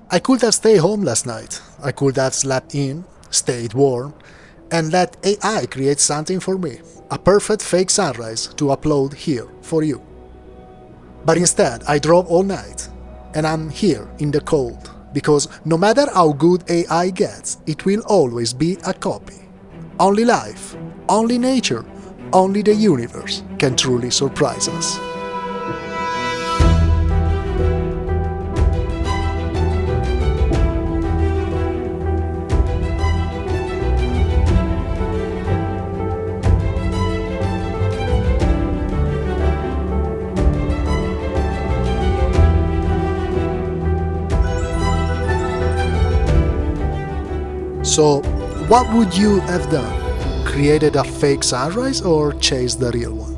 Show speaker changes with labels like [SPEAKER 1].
[SPEAKER 1] I could have stayed home last night. I could have slept in, stayed warm, and let AI create something for me. A perfect fake sunrise to upload here for you. But instead, I drove all night, and I'm here in the cold, because no matter how good AI gets, it will always be a copy. Only life, only nature, only the universe can truly surprise us. So, what would you have done? Created a fake sunrise or chased the real one?